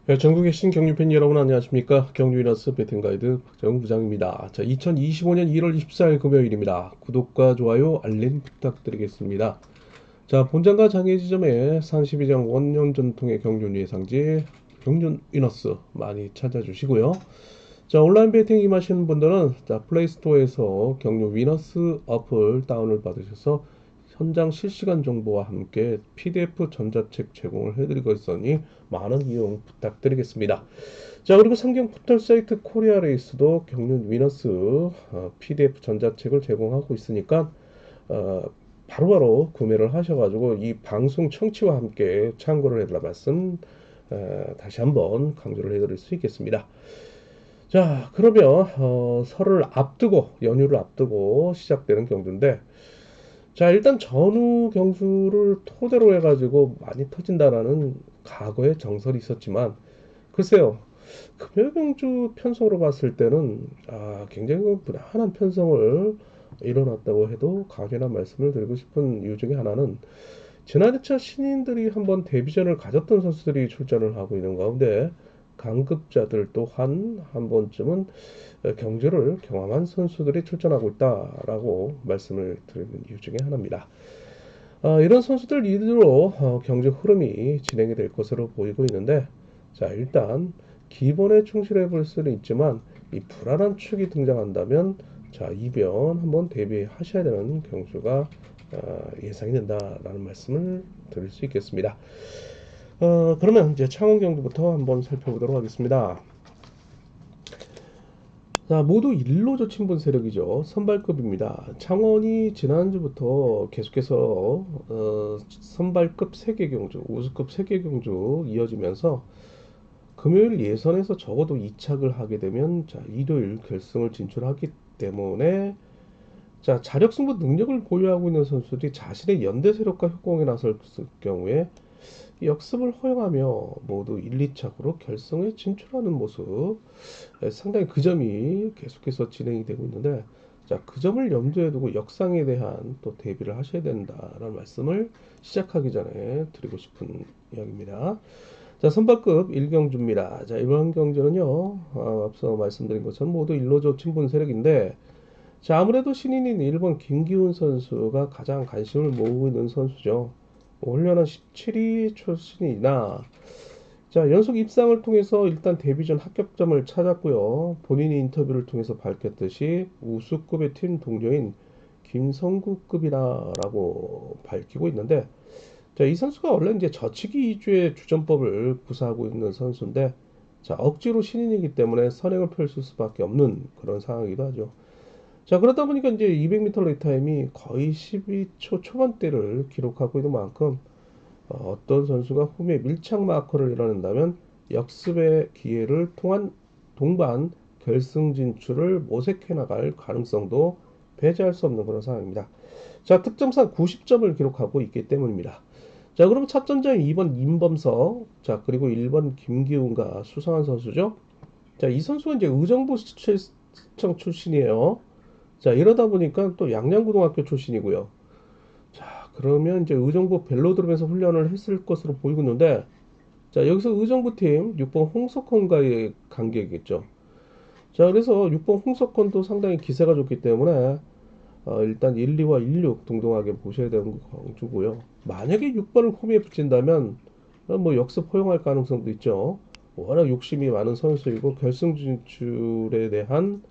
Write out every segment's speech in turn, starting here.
네, 전국에 계신 경유팬 여러분 안녕하십니까? 경유이너스 배팅가이드 박정우 부장입니다. 자, 2025년 1월 24일 금요일입니다. 구독과 좋아요, 알림 부탁드리겠습니다. 자, 본장과 장애 지점에 32장 원년 전통의 경륜 예상지 경륜 위너스 많이 찾아주시고요. 자, 온라인 배팅 임하시는 분들은 자, 플레이스토어에서 경륜 위너스 어플 다운을 받으셔서 현장 실시간 정보와 함께 PDF 전자책 제공을 해드리고 있으니 많은 이용 부탁드리겠습니다. 자, 그리고 상경 포털 사이트 코리아 레이스도 경륜 위너스 PDF 전자책을 제공하고 있으니까 어, 바로바로 구매를 하셔가지고 이 방송 청취와 함께 참고를 해달라 말씀 다시 한번 강조를 해드릴 수 있겠습니다. 자, 그러면 설을 앞두고 연휴를 앞두고 시작되는 경주인데 자, 일단 전후 경주를 토대로 해가지고 많이 터진다라는 과거의 정설이 있었지만 글쎄요, 금요 경주 편성으로 봤을 때는 굉장히 무난한 편성을 일어났다고 해도 과언이란 말씀을 드리고 싶은 이유 중에 하나는 지난 2차 신인들이 한번 데뷔전을 가졌던 선수들이 출전을 하고 있는 가운데 강급자들 또한 한 번쯤은 경주를 경험한 선수들이 출전하고 있다라고 말씀을 드리는 이유 중에 하나입니다. 이런 선수들 리드로 경주 흐름이 진행이 될 것으로 보이고 있는데 자, 일단 기본에 충실해 볼 수는 있지만 이 불안한 축이 등장한다면 자, 이변 한번 대비하셔야 되는 경주가 예상이 된다라는 말씀을 드릴 수 있겠습니다. 그러면 이제 창원 경주부터 한번 살펴보도록 하겠습니다. 자, 모두 일로조 친분 세력이죠. 선발급입니다. 창원이 지난주부터 계속해서 선발급 세계 경주, 우수급 세계 경주 이어지면서 금요일 예선에서 적어도 2착을 하게 되면 자, 일요일 결승을 진출하기 때문에 자, 자력 승부 능력을 보유하고 있는 선수들이 자신의 연대 세력과 협공에 나설 경우에 역습을 허용하며 모두 1, 2착으로 결승에 진출하는 모습 상당히 그 점이 계속해서 진행이 되고 있는데 자, 그 점을 염두에 두고 역상에 대한 또 대비를 하셔야 된다라는 말씀을 시작하기 전에 드리고 싶은 이야기입니다. 자, 선발급 1경주입니다. 자, 이번 경주는요, 앞서 말씀드린 것처럼 모두 일로조 친분 세력인데 자, 아무래도 신인인 일본 김기훈 선수가 가장 관심을 모으고 있는 선수죠. 훈련은 17위 출신이나 자, 연속 입상을 통해서 일단 데뷔전 합격점을 찾았고요. 본인이 인터뷰를 통해서 밝혔듯이 우수급의 팀 동료인 김성구급이라고 밝히고 있는데 자, 이 선수가 원래 이제 저치기 위주의 주전법을 구사하고 있는 선수인데 자, 억지로 신인이기 때문에 선행을 펼칠 수밖에 없는 그런 상황이기도 하죠. 자, 그러다 보니까 이제 200m 레이 타임이 거의 12초 초반대를 기록하고 있는 만큼 어떤 선수가 홈에 밀착 마커를 이뤄낸다면 역습의 기회를 통한 동반 결승 진출을 모색해 나갈 가능성도 배제할 수 없는 그런 상황입니다. 자, 득점상 90점을 기록하고 있기 때문입니다. 자, 그럼 첫 전자인 2번 임범석, 자, 그리고 1번 김기훈과 수상한 선수죠. 자, 이 선수가 이제 의정부 시청 출신이에요. 자, 이러다 보니까 또 양양고등학교 출신이고요. 자, 그러면 이제 의정부 벨로드롬에서 훈련을 했을 것으로 보이고 있는데, 자, 여기서 의정부팀 6번 홍석헌과의 관계겠죠. 자, 그래서 6번 홍석헌도 상당히 기세가 좋기 때문에, 일단 1, 2와 1, 6 동등하게 보셔야 되는 경주고요. 만약에 6번을 홈에 붙인다면, 뭐 역습 허용할 가능성도 있죠. 워낙 욕심이 많은 선수이고, 결승 진출에 대한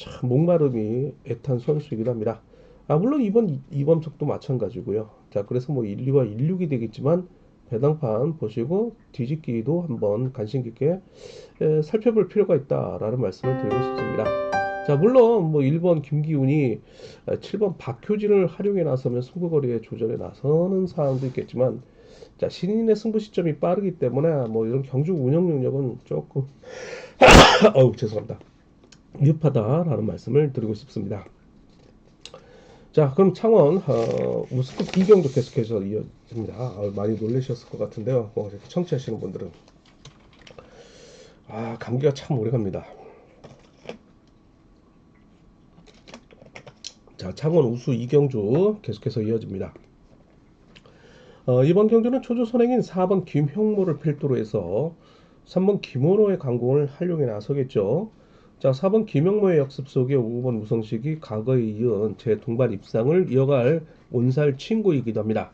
참 목마름이 애탄 선수이긴 합니다. 물론 이번 이범석도 마찬가지고요. 자, 그래서 뭐 1, 2와 1, 6이 되겠지만 배당판 보시고 뒤집기도 한번 관심 깊게 살펴볼 필요가 있다라는 말씀을 드리고 싶습니다. 자, 물론 뭐 1번 김기훈이 7번 박효진을 활용해 나서면 승부거리에 조절에 나서는 사항도 있겠지만 자, 신인의 승부 시점이 빠르기 때문에 뭐 이런 경주 운영 능력은 조금 어우 죄송합니다. 위협하다라는 말씀을 드리고 싶습니다. 자, 그럼 창원 우스급 비경도 계속해서 이어집니다. 많이 놀라셨을 것 같은데요. 청취하시는 분들은 감기가 참 오래갑니다. 자, 창원 우수 이경주 계속해서 이어집니다. 이번 경주는 초조 선행인 4번 김형모를 필두로 해서 3번 김원호의 강공을 활용해 나서겠죠. 자, 4번 김영모의 역습 속에 5번 우성식이 과거에 이은 제 동반 입상을 이어갈 온살 친구이기도 합니다.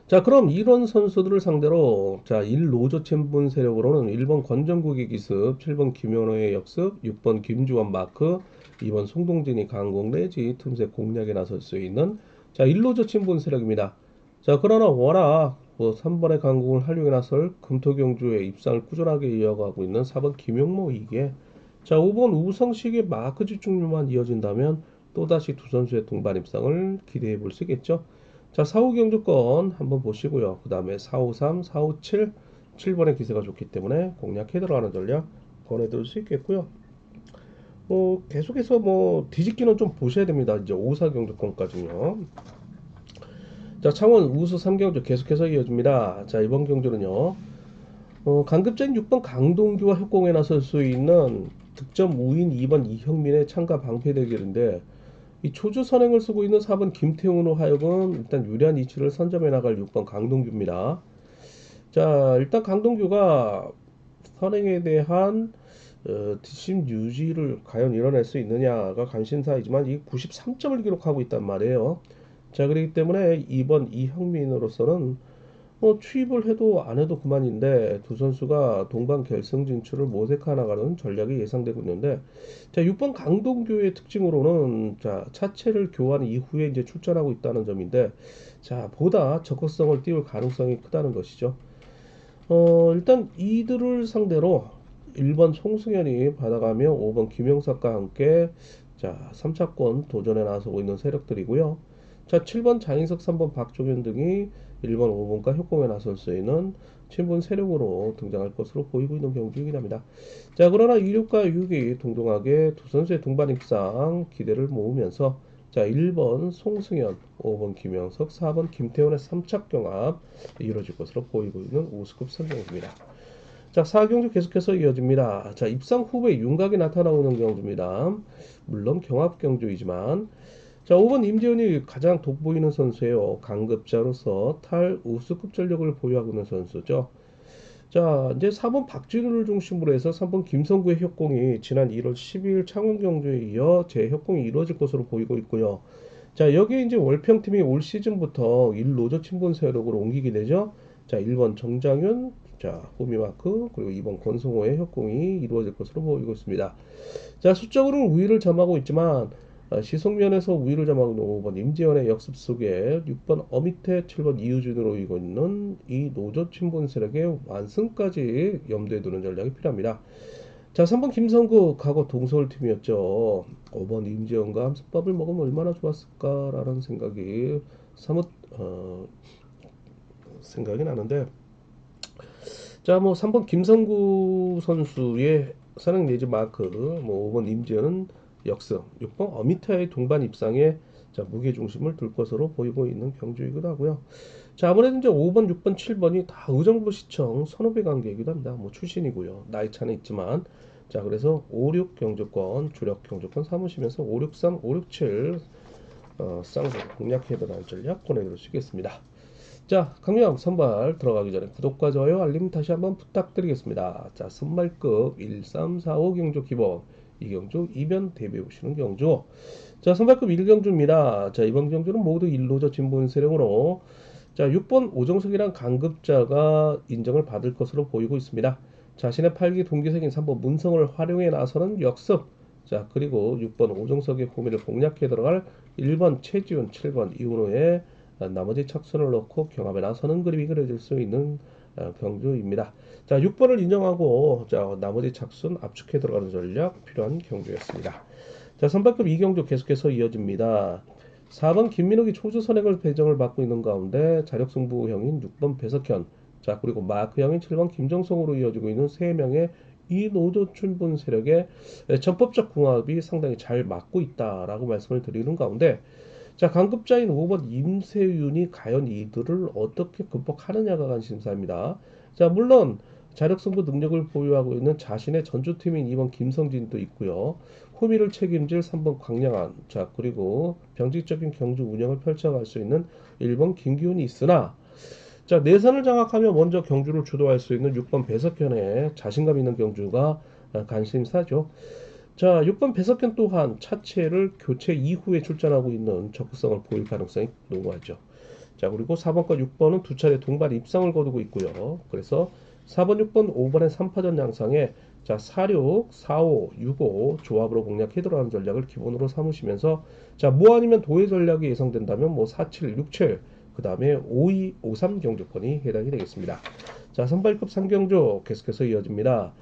자, 그럼 이런 선수들을 상대로 자, 1노조 챔분 세력으로는 1번 권정국의 기습, 7번 김현호의 역습, 6번 김주원 마크, 2번 송동진이 강공 내지 틈새 공략에 나설 수 있는 자, 1노조 챔분 세력입니다. 자, 그러나 워낙 3번의 강공을 활용해 나설 금토경주의 입상을 꾸준하게 이어가고 있는 4번 김용모이기에 자, 5번 우성식의 마크 집중률만 이어진다면 또다시 두 선수의 동반 입상을 기대해 볼 수 있겠죠. 자, 4호 경주권 한번 보시고요. 그 다음에 453, 457, 7번의 기세가 좋기 때문에 공략해 들어가는 전략 권해드릴 수 있겠고요. 계속해서 뒤집기는 좀 보셔야 됩니다. 이제 54 경주권까지요. 자, 창원 우수 3경주 계속해서 이어집니다. 자, 이번 경주는요. 강급자인 6번 강동규와 협공에 나설 수 있는 득점 우인 2번 이형민의 참가 방패 대결인데 이 초주 선행을 쓰고 있는 4번 김태훈으로 하여금 일단 유리한 위치를 선점해 나갈 6번 강동규입니다. 자, 일단 강동규가 선행에 대한 뒷심 유지를 과연 이뤄낼 수 있느냐가 관심사이지만 이 93점을 기록하고 있단 말이에요. 자, 그렇기 때문에 2번 이형민으로서는 투입을 해도 안 해도 그만인데 두 선수가 동반 결승 진출을 모색해 나가는 전략이 예상되고 있는데 자 6번 강동규의 특징으로는 자 차체를 교환 이후에 이제 출전하고 있다는 점인데 자 보다 적극성을 띄울 가능성이 크다는 것이죠. 일단 이들을 상대로 1번 송승현이 받아가며 5번 김영석과 함께 자 3차권 도전에 나서고 있는 세력들이고요. 자 7번 장인석 3번 박종현 등이 1번 5번과 협공에 나설 수 있는 친분 세력으로 등장할 것으로 보이고 있는 경기이긴 합니다. 자 그러나 2, 6과 6이 동등하게 두 선수의 동반 입상 기대를 모으면서 자 1번 송승현, 5번 김영석, 4번 김태훈의 3차 경합 이루어질 것으로 보이고 있는 우수급 선정입니다. 자, 4경주 계속해서 이어집니다. 자, 입상 후에 윤곽이 나타나오는 경주입니다. 물론 경합 경주이지만 자, 5번 임재현이 가장 돋보이는 선수예요. 강급자로서 탈 우수급 전력을 보유하고 있는 선수죠. 자, 이제 4번 박진우를 중심으로 해서 3번 김성구의 협공이 지난 1월 12일 창원 경주에 이어 재협공이 이루어질 것으로 보이고 있고요. 자, 여기에 이제 월평팀이 올 시즌부터 1노조 친분 세력으로 옮기게 되죠. 자, 1번 정장윤, 자, 호미마크, 그리고 2번 권성호의 협공이 이루어질 것으로 보이고 있습니다. 자, 수적으로는 우위를 점하고 있지만 시속면에서 우위를 점하고 있는 5번 임재현의 역습 속에 6번 어미태, 7번 이우준으로 이고 있는 이 노조 친분 세력의 완승까지 염두에 두는 전략이 필요합니다. 자, 3번 김성구 과거 동서울팀이었죠. 5번 임재현과 함석밥을 먹으면 얼마나 좋았을까라는 생각이 사뭇 생각이 나는데 자, 3번 김성구 선수의 선행 내지 마크, 5번 임지현은 역습, 6번 어미타의 동반 입상에 자, 무게 중심을 둘 것으로 보이고 있는 경주이기도 하고요. 자, 아무래도 이제 5번, 6번, 7번이 다 의정부 시청 선후배 관계이기도 합니다. 출신이고요. 나이 차는 있지만 자, 그래서 5, 6 경주권, 주력 경주권 삼으시면서 5, 6, 3, 5, 6, 7 쌍수 공략해 보라는 전략 보내드릴 수 있겠습니다. 자, 강명 선발 들어가기 전에 구독과 좋아요, 알림 다시 한번 부탁드리겠습니다. 자, 선발급 1, 3, 4, 5 경주 기본 이경주 이변 대비해 보시는 경주. 자, 선발급 1경주입니다. 자, 이번 경주는 모두 1노조 진분 세력으로 자, 6번 오정석이란 강급자가 인정을 받을 것으로 보이고 있습니다. 자신의 8기 동기생인 3번 문성을 활용해 나서는 역습. 자, 그리고 6번 오정석의 호미를 공략해 들어갈 1번 최지훈, 7번 이훈호의 나머지 착순을 넣고 경합에 나서는 그림이 그려질 수 있는 경주입니다. 자, 6번을 인정하고 자, 나머지 착순 압축해 들어가는 전략 필요한 경주였습니다. 자, 선발급 2경주 계속해서 이어집니다. 4번 김민욱이 초주 선행을 배정을 받고 있는 가운데 자력승부형인 6번 배석현, 자 그리고 마크형인 7번 김정성으로 이어지고 있는 3명의 이 노조 춘분 세력의 전법적 궁합이 상당히 잘 맞고 있다라고 말씀을 드리는 가운데 자 강급자인 5번 임세윤이 과연 이들을 어떻게 극복하느냐가 관심사입니다. 자 물론 자력승부 능력을 보유하고 있는 자신의 전주팀인 2번 김성진도 있고요. 후미를 책임질 3번 광량한, 자 그리고 병직적인 경주 운영을 펼쳐갈 수 있는 1번 김기훈이 있으나 자, 내선을 장악하며 먼저 경주를 주도할 수 있는 6번 배석현의 자신감 있는 경주가 관심사죠. 자, 6번 배석현 또한 차체를 교체 이후에 출전하고 있는 적극성을 보일 가능성이 높아죠. 자, 그리고 4번과 6번은 두 차례 동반 입상을 거두고 있고요. 그래서 4번, 6번, 5번의 3파전 양상에 자, 46, 45, 65 조합으로 공략해 들어가는 전략을 기본으로 삼으시면서 자, 뭐 아니면 도의 전략이 예상된다면 뭐 47, 67, 그 다음에 52, 53 경주권이 해당이 되겠습니다. 자, 선발급 상경주 계속해서 이어집니다.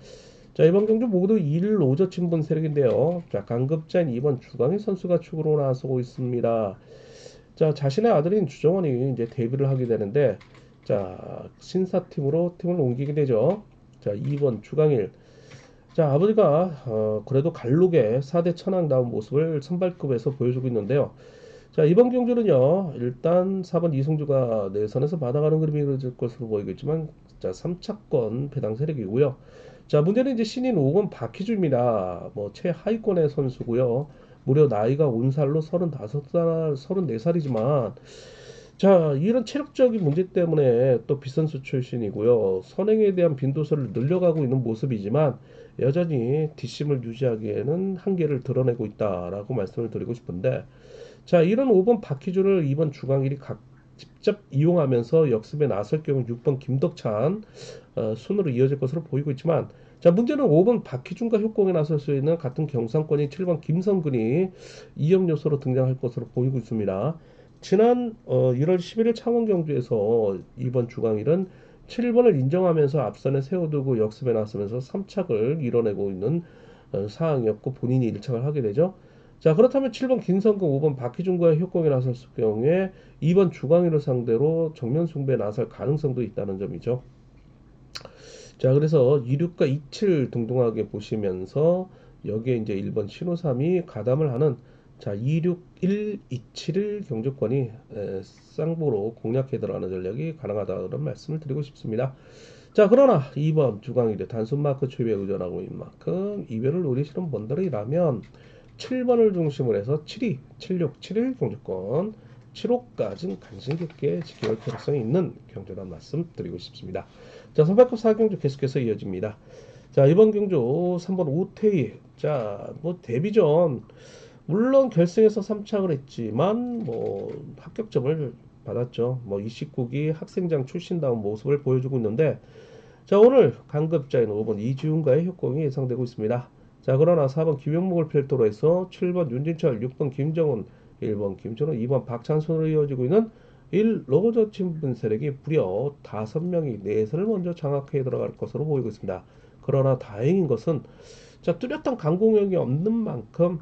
자, 이번 경주 모두 1, 5저 친분 세력인데요. 자, 강급자인 2번 주광희 선수가 축으로 나서고 있습니다. 자, 자신의 아들인 주정원이 이제 데뷔를 하게 되는데, 자, 신사팀으로 팀을 옮기게 되죠. 자, 2번 주강일. 자, 아버지가 그래도 갈록의 4대 천왕다운 모습을 선발급에서 보여주고 있는데요. 자, 이번 경주는요, 일단 4번 이승주가 내선에서 받아가는 그림이 그려질 것으로 보이겠지만, 자, 3차권 배당 세력이고요. 자, 문제는 이제 신인 5번 박희주입니다. 뭐, 최하위권의 선수고요. 무려 나이가 온살로 35살, 34살이지만, 자, 이런 체력적인 문제 때문에 또 비선수 출신이고요. 선행에 대한 빈도수를 늘려가고 있는 모습이지만, 여전히 뒷심을 유지하기에는 한계를 드러내고 있다라고 말씀을 드리고 싶은데, 자, 이런 5번 박희준을 2번 주광일이 직접 이용하면서 역습에 나설 경우 6번 김덕찬 순으로 이어질 것으로 보이고 있지만 자, 문제는 5번 박희준과 협공에 나설 수 있는 같은 경상권이 7번 김성근이 이역 요소로 등장할 것으로 보이고 있습니다. 지난 1월 11일 창원 경주에서 2번 주광일은 7번을 인정하면서 앞선에 세워두고 역습에 나서면서 3착을 이뤄내고 있는 상황이었고 본인이 1착을 하게 되죠. 자, 그렇다면 7번 김성근, 5번 박희준과의 협공에 나섰을 경우에 2번 주광희를 상대로 정면 숭배에 나설 가능성도 있다는 점이죠. 자, 그래서 26과 27 동등하게 보시면서 여기에 이제 1번 신호삼이 가담을 하는 자, 26, 1, 27일 경주권이 쌍보로 공략해 들어가는 전략이 가능하다는 말씀을 드리고 싶습니다. 자, 그러나 2번 주광일의 단순 마크 추입에 의존하고 있는 만큼 이변을 노리시는 분들이라면 7번을 중심으로 해서 72, 76, 71 경주권 7호까지는 관심 깊게 지켜볼 필요성이 있는 경주란 말씀 드리고 싶습니다. 자, 선발급 4경주 계속해서 이어집니다. 자, 이번 경주 3번 오태희. 자, 뭐 데뷔전 물론 결승에서 3착을 했지만 뭐 합격점을 받았죠. 뭐 29기 학생장 출신다운 모습을 보여주고 있는데 자, 오늘 강급자인 5번 이지훈과의 협공이 예상되고 있습니다. 자, 그러나 4번 김영목을 필두로 해서 7번 윤진철, 6번 김정은, 1번 김준호, 2번 박찬순으로 이어지고 있는 1 로저 친분 세력이 무려 5명이 내선을 먼저 장악해 들어갈 것으로 보이고 있습니다. 그러나 다행인 것은 자, 뚜렷한 강공력이 없는 만큼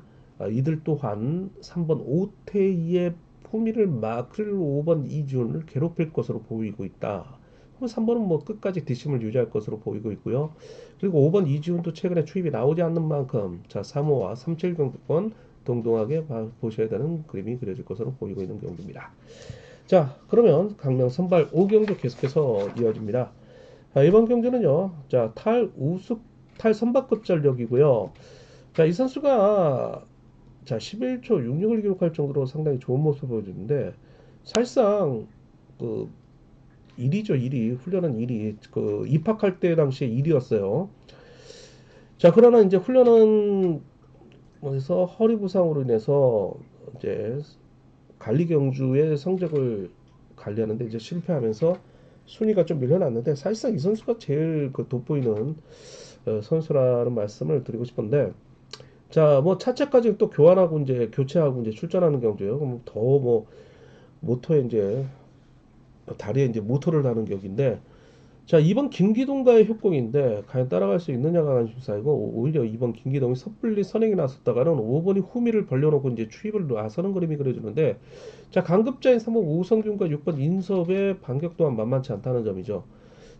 이들 또한 3번 오태희의 품위를 막을 5번 이지훈을 괴롭힐 것으로 보이고 있다. 3번은 뭐 끝까지 뒷심을 유지할 것으로 보이고 있고요. 그리고 5번 이지훈도 최근에 추입이 나오지 않는 만큼 자, 3호와 37 경주권 동등하게 보셔야 되는 그림이 그려질 것으로 보이고 있는 경주입니다. 자, 그러면 강명 선발 5경주 계속해서 이어집니다. 자, 이번 경주는요. 자, 탈 선발급 전력이고요. 자, 이 선수가 자, 11초 66을 기록할 정도로 상당히 좋은 모습을 보여주는데 사실상 그 1위죠, 1위. 훈련은 1위. 그 입학할 때 당시에 1위였어요. 자, 그러나 이제 훈련은 뭐해서 허리 부상으로 인해서 이제 관리 경주의 성적을 관리하는데 이제 실패하면서 순위가 좀 밀려났는데 사실상 이 선수가 제일 그 돋보이는 선수라는 말씀을 드리고 싶은데 자, 뭐 차체까지 또 교환하고 이제 교체하고 이제 출전하는 경주예요. 그럼 더 뭐 모터에 이제 다리에 이제 모터를 다는 격인데 자, 2번 김기동과의 협공인데 과연 따라갈 수 있느냐가 관심사이고 오히려 2번 김기동이 섣불리 선행에 나섰다가는 5번이 후미를 벌려놓고 이제 추입을 나서는 그림이 그려지는데 자, 강급자인 3번 우성균과 6번 인섭의 반격 또한 만만치 않다는 점이죠.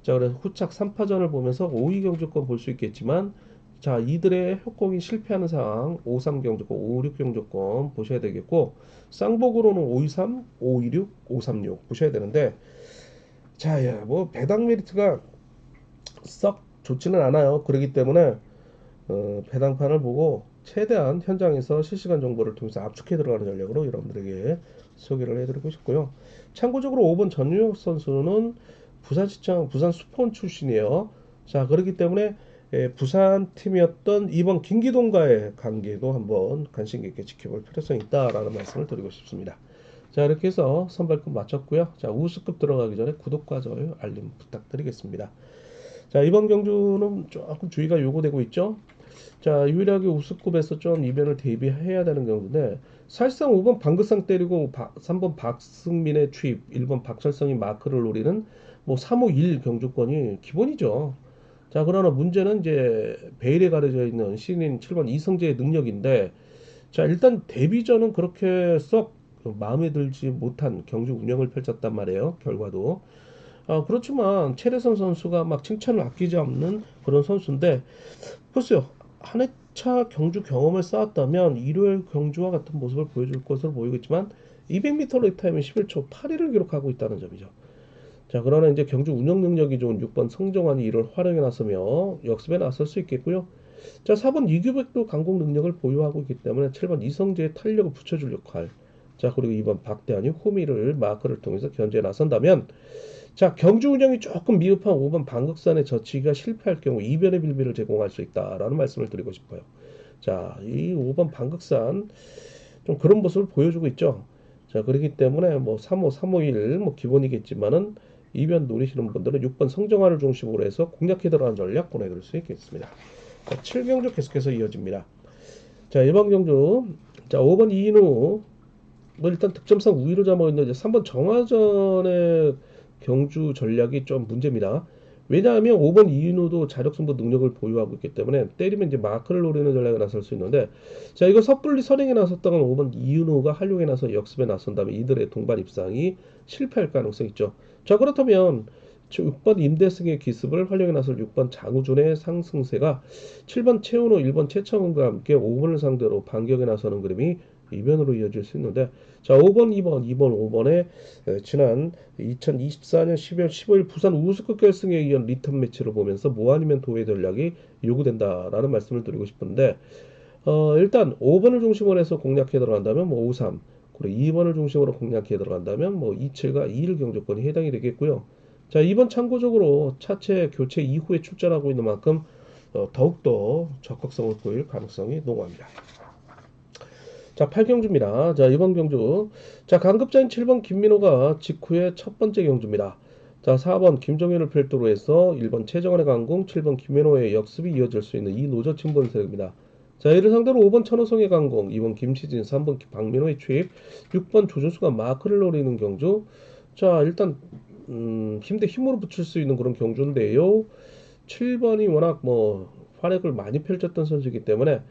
자, 그래서 후착 3파전을 보면서 5위 경주권 볼 수 있겠지만 자, 이들의 협공이 실패하는 상황 5-3 경주권, 5-6 경주권 보셔야 되겠고 쌍복으로는 5-2-3, 5-2-6, 5-3-6 보셔야 되는데 자, 야, 뭐 배당 메리트가 썩 좋지는 않아요. 그렇기 때문에 배당판을 보고 최대한 현장에서 실시간 정보를 통해서 압축해 들어가는 전략으로 여러분들에게 소개를 해드리고 싶고요. 참고적으로 5번 전유혁 선수는 부산시청 부산 수포원 출신이에요. 자, 그렇기 때문에 부산 팀이었던 이번 김기동과의 관계도 한번 관심 깊게 지켜볼 필요성이 있다라는 말씀을 드리고 싶습니다. 자, 이렇게 해서 선발급 마쳤고요. 자, 우수급 들어가기 전에 구독과 좋아요, 알림 부탁드리겠습니다. 자, 이번 경주는 조금 주의가 요구되고 있죠. 자, 유일하게 우수급에서 좀 이변을 대비해야 되는 경우인데 사실상 5번 방긋상 때리고 3번 박승민의 투입, 1번 박철성이 마크를 노리는 뭐 3, 5, 1 경주권이 기본이죠. 자, 그러나 문제는 이제 베일에 가려져 있는 신인 7번 이성재의 능력인데 자, 일단 데뷔전은 그렇게 썩 마음에 들지 못한 경주 운영을 펼쳤단 말이에요. 결과도. 그렇지만 최래선 선수가 막 칭찬을 아끼지 않는 그런 선수인데 보세요. 한 회차 경주 경험을 쌓았다면 일요일 경주와 같은 모습을 보여줄 것으로 보이고 있지만 200m 리타임은 11초 8위를 기록하고 있다는 점이죠. 자, 그러나 이제 경주 운영 능력이 좋은 6번 성정환이 이를 활용해 나서며 역습에 나설 수 있겠고요. 자, 4번 이규백도 강공 능력을 보유하고 있기 때문에 7번 이성재의 탄력을 붙여줄 역할. 자, 그리고 2번 박대환이 호미를 마크를 통해서 견제에 나선다면 자, 경주 운영이 조금 미흡한 5번 방극산의 저치기가 실패할 경우 이변의 빌미를 제공할 수 있다라는 말씀을 드리고 싶어요. 자, 이 5번 방극산 좀 그런 모습을 보여주고 있죠. 자, 그렇기 때문에 뭐 3호, 351 뭐 기본이겠지만은 이변 노리시는 분들은 6번 성정환을 중심으로 해서 공략해 들어간 전략 보내드릴 수 있겠습니다. 자, 7경주 계속해서 이어집니다. 자, 1번 경주. 자, 5번 이인우. 뭐 일단 득점상 우위로 잡아 있는데 3번 정화전의 경주 전략이 좀 문제입니다. 왜냐하면 5번 이인우도 자력승부 능력을 보유하고 있기 때문에 때리면 이제 마크를 노리는 전략에 나설 수 있는데 자, 이거 섣불리 선행에 나섰다가 5번 이인우가 활용에 나서 역습에 나선다면 이들의 동반 입상이 실패할 가능성이 있죠. 자, 그렇다면 6번 임대승의 기습을 활용해 나설 6번 장우준의 상승세가 7번 최은호, 1번 최창훈과 함께 5번을 상대로 반격에 나서는 그림이 이변으로 이어질 수 있는데 자, 5번, 2번 5번에 지난 2024년 12월 15일 부산 우수급 결승에 이은 리턴 매치를 보면서 뭐 아니면 도의 전략이 요구된다라는 말씀을 드리고 싶은데 일단 5번을 중심으로 해서 공략해 들어간다면 뭐 53, 그리고 2번을 중심으로 공략해 들어간다면 뭐 27과 21 경주권이 해당이 되겠고요. 자, 이번 참고적으로 차체 교체 이후에 출전하고 있는 만큼 더욱더 적극성을 보일 가능성이 농후합니다. 자, 8경주입니다. 자, 이번 경주. 자, 강급자인 7번 김민호가 직후에 첫 번째 경주입니다. 자, 4번 김정현을 필두로 해서 1번 최정환의 강공, 7번 김민호의 역습이 이어질 수 있는 이 노저 친본색입니다. 자, 이를 상대로 5번 천호성의 강공, 2번 김시진, 3번 박민호의 투입, 6번 조준수가 마크를 노리는 경주. 자, 일단 힘 대 힘으로 붙일 수 있는 그런 경주인데요. 7번이 워낙 뭐 활약을 많이 펼쳤던 선수이기 때문에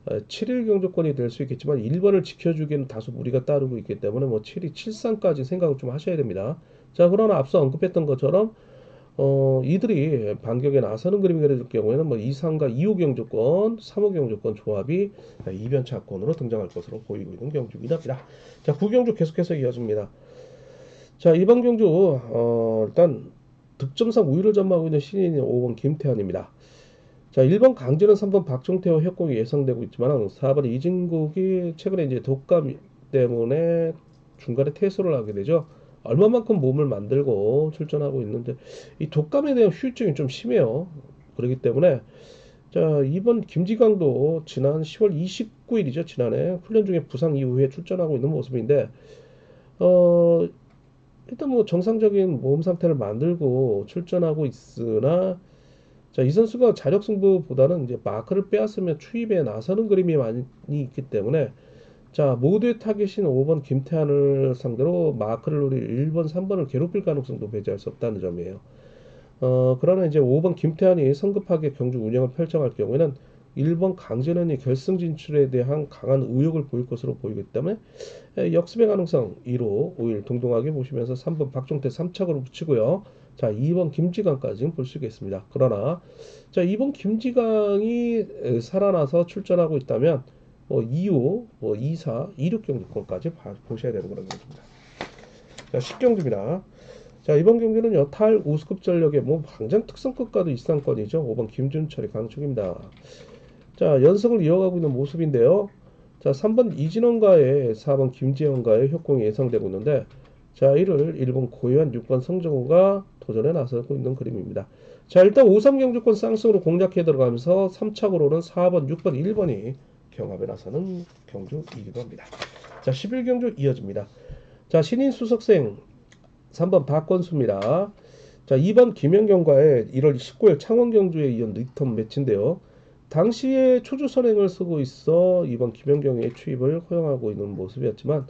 7일 경주권이 될 수 있겠지만 1번을 지켜주기에는 다소 무리가 따르고 있기 때문에 뭐 7위 7상까지 생각을 좀 하셔야 됩니다. 자, 그러나 앞서 언급했던 것처럼 이들이 반격에 나서는 그림이 그려질 경우에는 뭐 2상과 2호 경주권, 3호 경주권 조합이 이변차권으로 등장할 것으로 보이고 있는 경주입니다. 자, 9경주 계속해서 이어집니다. 자, 이번 경주 일단 득점상 우위를 점하고 있는 신인인 5번 김태환입니다. 자, 1번 강진은 3번 박종태와 협공이 예상되고 있지만 4번 이진국이 최근에 이제 독감 때문에 중간에 퇴소를 하게 되죠. 얼마만큼 몸을 만들고 출전하고 있는데 이 독감에 대한 후유증이 좀 심해요. 그렇기 때문에 자, 이번 김지강도 지난 10월 29일이죠. 지난해 훈련 중에 부상 이후에 출전하고 있는 모습인데 일단 뭐 정상적인 몸 상태를 만들고 출전하고 있으나 자, 이 선수가 자력 승부보다는 이제 마크를 빼앗으며 추입에 나서는 그림이 많이 있기 때문에 자, 모두의 타겟인 5번 김태환을 상대로 마크를 노릴 1번, 3번을 괴롭힐 가능성도 배제할 수 없다는 점이에요. 그러나 이제 5번 김태환이 성급하게 경주 운영을 펼쳐갈 경우에는 1번 강진현이 결승 진출에 대한 강한 의욕을 보일 것으로 보이기 때문에 역습의 가능성 2로 5일 동동하게 보시면서 3번 박종태 3착으로 붙이고요. 자, 2번 김지강까지는 볼 수 있겠습니다. 그러나 자, 2번 김지강이 살아나서 출전하고 있다면 뭐 2호, 뭐 2사, 26 경기권까지 보셔야 되는 그런 경기입니다. 자, 10경주입니다. 자, 이번 경기는요, 탈 우수급 전력의 뭐 당장 특성급과도 일상권이죠. 5번 김준철이 강축입니다. 자, 연승을 이어가고 있는 모습인데요. 자, 3번 이진원과의 4번 김지현과의 협공이 예상되고 있는데 자, 이를 1번 고유한 6번 성정호가 도전에 나서고 있는 그림입니다. 자, 일단 5-3 경주권 쌍승으로 공략해 들어가면서 3착으로는 4번, 6번, 1번이 경합에 나서는 경주이기도 합니다. 자, 11경주 이어집니다. 자, 신인 수석생 3번 박건수입니다. 자, 2번 김연경과의 1월 19일 창원경주에 이은 리턴 매치인데요. 당시에 초주 선행을 쓰고 있어 이번 김연경의 추입을 허용하고 있는 모습이었지만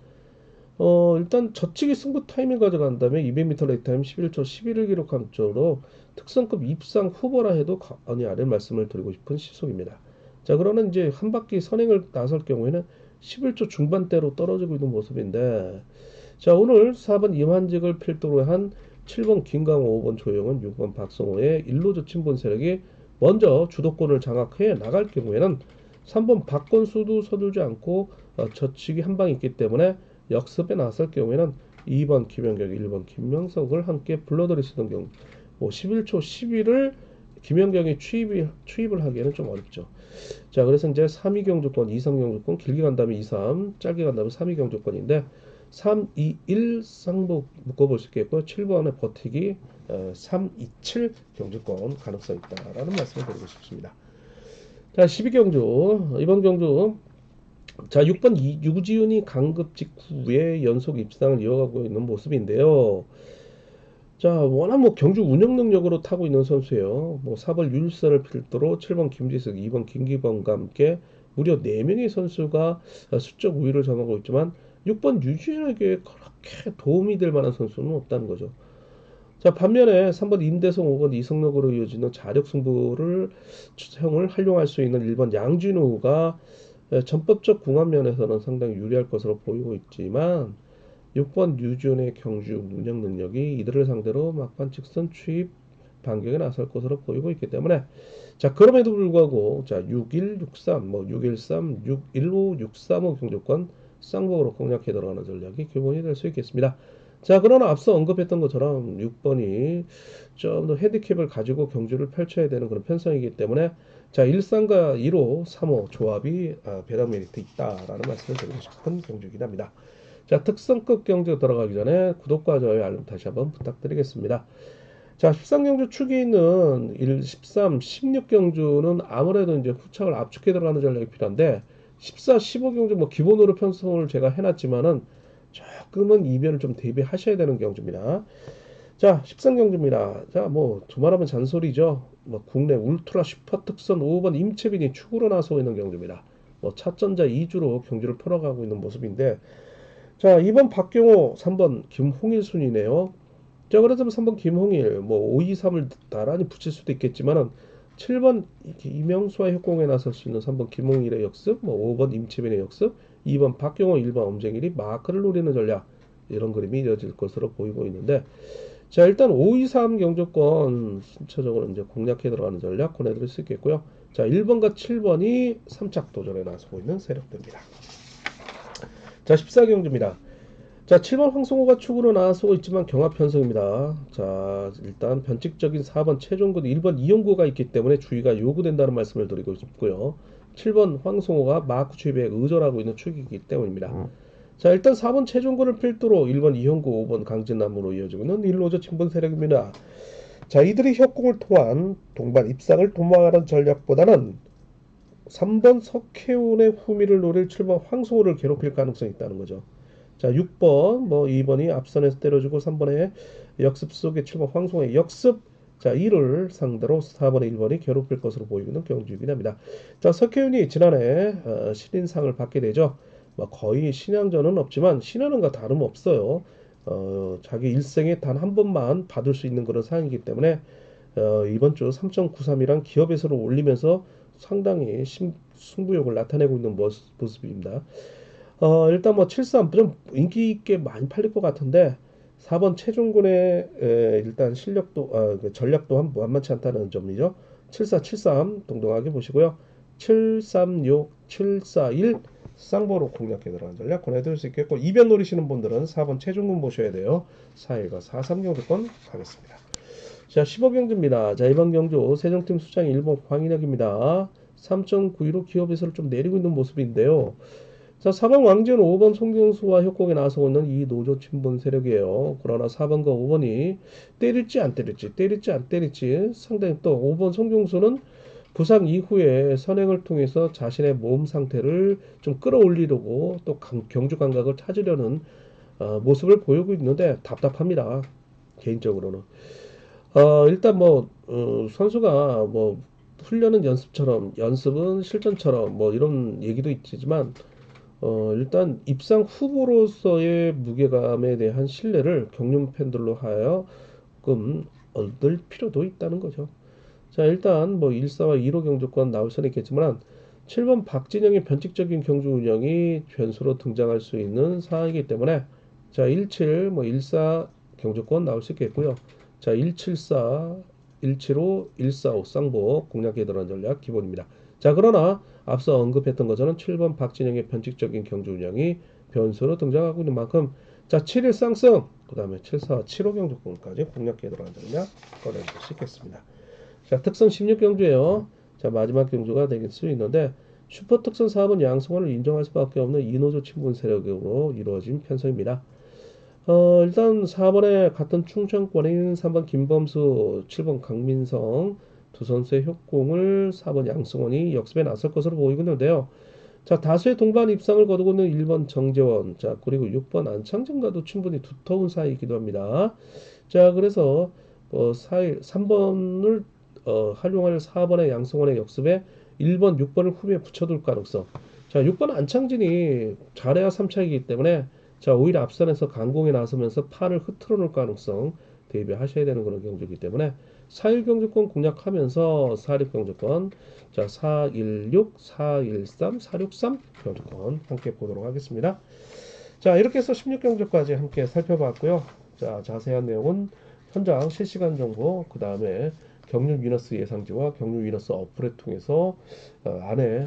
일단 젖히기 승부 타이밍 가져간 다음에 200m 레이스 타임 11초 11을 기록한 쪽으로 특성급 입상 후보라 해도 아니 아래 말씀을 드리고 싶은 시속입니다. 자, 그러는 이제 한 바퀴 선행을 나설 경우에는 11초 중반대로 떨어지고 있는 모습인데 자, 오늘 4번 임한직을 필두로 한 7번 김강호, 5번 조영은, 6번 박성호의 일로저 친분 세력이 먼저 주도권을 장악해 나갈 경우에는 3번 박건수도 서두르지 않고 젖히기 한 방이 있기 때문에 역습에 나설 경우에는 2번 김연경, 1번 김명석을 함께 불러들이시던 경우 11초 11을 김연경이 추입을 하기에는 좀 어렵죠. 자, 그래서 이제 3위 경주권, 2, 3 경주권, 길게 간다면 2, 3, 짧게 간다면 3위 경주권인데 3, 2, 1 쌍복 묶어볼 수 있겠고요. 7번에 버티기 3, 2, 7 경주권 가능성 있다라는 말씀을 드리고 싶습니다. 자, 12경주 이번 경주 자, 6번 유지훈이 강급 직후에 연속 입상을 이어가고 있는 모습인데요. 자, 워낙 뭐 경주 운영 능력으로 타고 있는 선수예요. 뭐 4번 율사를 필두로 7번 김지석, 2번 김기범과 함께 무려 4명의 선수가 수적 우위를 점하고 있지만 6번 유지훈에게 그렇게 도움이 될 만한 선수는 없다는 거죠. 자, 반면에 3번 임대성, 5번 이성록으로 이어지는 자력 승부를 형을 활용할 수 있는 1번 양진우가 전법적 궁합 면에서는 상당히 유리할 것으로 보이고 있지만 6번 유지훈의 경주 운영 능력이 이들을 상대로 막판 직선 추입 반격에 나설 것으로 보이고 있기 때문에 자, 그럼에도 불구하고 자, 61, 63, 뭐 613, 615, 635 경주권 쌍복으로 공략해 들어가는 전략이 기본이 될 수 있겠습니다. 자, 그러나 앞서 언급했던 것처럼 6번이 좀 더 핸디캡을 가지고 경주를 펼쳐야 되는 그런 편성이기 때문에 자, 1상과 1호, 3호 조합이 배당 메리트 있다라는 말씀을 드리고 싶은 경주이긴 합니다. 자, 특성급 경주 들어가기 전에 구독과 좋아요 알림 다시 한번 부탁드리겠습니다. 자, 13경주 축이 있는 1, 13, 16경주는 아무래도 이제 후착을 압축해 들어가는 전략이 필요한데 14, 15경주 뭐 기본으로 편성을 제가 해놨지만은 조금은 이변을 좀 대비하셔야 되는 경주입니다. 자, 13경주입니다. 자, 뭐 두말하면 잔소리죠. 뭐 국내 울트라 슈퍼 특선 5번 임채빈이 축으로 나서고 있는 경주입니다. 뭐 차전자 2주로 경주를 풀어가고 있는 모습인데 자, 2번 박경호, 3번 김홍일 순이네요. 자, 그렇다면 3번 김홍일, 뭐 5, 2, 3을 나란히 붙일 수도 있겠지만은 7번 이명수와 협공에 나설 수 있는 3번 김홍일의 역습, 뭐 5번 임채빈의 역습, 2번 박경호, 1번 엄정일이 마크를 노리는 전략 이런 그림이 이어질 것으로 보이고 있는데 자, 일단 5, 2, 3 경주권 순차적으로 이제 공략해 들어가는 전략 권해드릴 수 있겠고요. 자, 1번과 7번이 3착 도전에 나서고 있는 세력들입니다. 자, 14경주입니다. 자, 7번 황성호가 축으로 나서고 있지만 경합 편성입니다. 자, 일단 변칙적인 4번 최종근 1번 이용구가 있기 때문에 주의가 요구된다는 말씀을 드리고 싶고요. 7번 황성호가 마크 추입에 의존하고 있는 축이기 때문입니다. 자, 일단 4번 최종근을 필두로 1번 이용구, 5번 강진남으로 이어지고 있는 일로저 친분 세력입니다. 자, 이들이 협공을 통한 동반 입상을 도모하는 전략보다는 3번 석혜운의 후미를 노릴 7번 황성호를 괴롭힐 가능성이 있다는 거죠. 자, 6번 뭐 2번이 앞선에서 때려주고 3번에 역습 속에 7번 황송의 역습 자, 이를 상대로 4번에 1번이 괴롭힐 것으로 보이는 경주이긴 합니다. 자, 석혜윤이 지난해 신인상을 받게 되죠. 뭐 거의 신양전은 없지만 신현은과 다름없어요. 자기 일생에 단 한 번만 받을 수 있는 그런 상이기 때문에 이번 주 3.93이란 기업에서로 올리면서 상당히 승부욕을 나타내고 있는 모습입니다. 일단 뭐 73, 좀 인기 있게 많이 팔릴 것 같은데 4번 최종군의 일단 실력도 그 전략도 만만치 않다는 점이죠. 74, 73 동동하게 보시고요. 736, 741 쌍보로 공략해 들어간 전략 권해드릴 수 있겠고 이변 노리시는 분들은 4번 최종군 보셔야 돼요. 4일과 43 경주권 가겠습니다. 자, 15경주입니다. 자, 이번 경주 세종팀 수장 1번 황인혁입니다. 3.92로 기업에서를 좀 내리고 있는 모습인데요. 자, 4번 왕지은 5번 송경수와 협곡에 나서고 있는 이 노조 친분 세력이에요. 그러나 4번과 5번이 때릴지 안 때릴지, 때릴지 안 때릴지 상당히 또 5번 송경수는 부상 이후에 선행을 통해서 자신의 몸 상태를 좀 끌어올리려고 또 경주 감각을 찾으려는 모습을 보이고 있는데 답답합니다. 개인적으로는. 일단 뭐 선수가 뭐 훈련은 연습처럼 연습은 실전처럼 뭐 이런 얘기도 있지만 일단 입상 후보로서의 무게감에 대한 신뢰를 경륜 팬들로 하여금 얻을 필요도 있다는 거죠. 자, 일단 뭐 1사와 2호 경주권 나올 수는 있겠지만 7번 박진영의 변칙적인 경주 운영이 변수로 등장할 수 있는 상황이기 때문에 자, 17, 뭐 14 경주권 나올 수 있겠고요. 자, 174, 175, 145 쌍복 공략에 들어간 전략 기본입니다. 자, 그러나 앞서 언급했던 것처럼 7번 박진영의 변칙적인 경주 운영이 변수로 등장하고 있는 만큼 자, 7일 쌍승, 그 다음에 74, 7호 경주권까지 공략에 들어간 전략 꺼내볼 수 있겠습니다. 자, 특선 16경주예요. 자, 마지막 경주가 될 수 있는데 슈퍼 특선 사업은 양성원을 인정할 수밖에 없는 이노조 친분 세력으로 이루어진 편성입니다. 일단 4번에 같은 충청권인 3번 김범수, 7번 강민성 두 선수의 협공을 4번 양승원이 역습에 나설 것으로 보이고 있는데요. 자, 다수의 동반 입상을 거두고 있는 1번 정재원, 자, 그리고 6번 안창정과도 충분히 두터운 사이이기도 합니다. 자, 그래서 3번을 활용할 4번의 양승원의 역습에 1번, 6번을 후미에 붙여둘 가능성. 자, 6번 안창진이 잘해야 3차이기 때문에 자, 오히려 앞선에서 강공에 나서면서 판을 흐트러 놓을 가능성 대비하셔야 되는 그런 경주이기 때문에 4일 경주권 공략하면서 4일 경주권 자, 416, 413, 463 경주권 함께 보도록 하겠습니다. 자, 이렇게 해서 16경주까지 함께 살펴봤고요. 자, 자세한 내용은 현장 실시간 정보, 그 다음에 경륜 위너스 예상지와 경륜 위너스 어플을 통해서 안에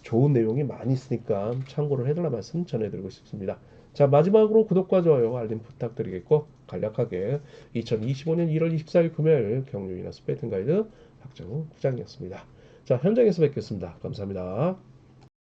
좋은 내용이 많이 있으니까 참고를 해달라 말씀 전해드리고 싶습니다. 자, 마지막으로 구독과 좋아요, 알림 부탁드리겠고 간략하게 2025년 1월 24일 금요일 경륜 위너스 배팅 가이드 박정우 부장이었습니다. 자, 현장에서 뵙겠습니다. 감사합니다.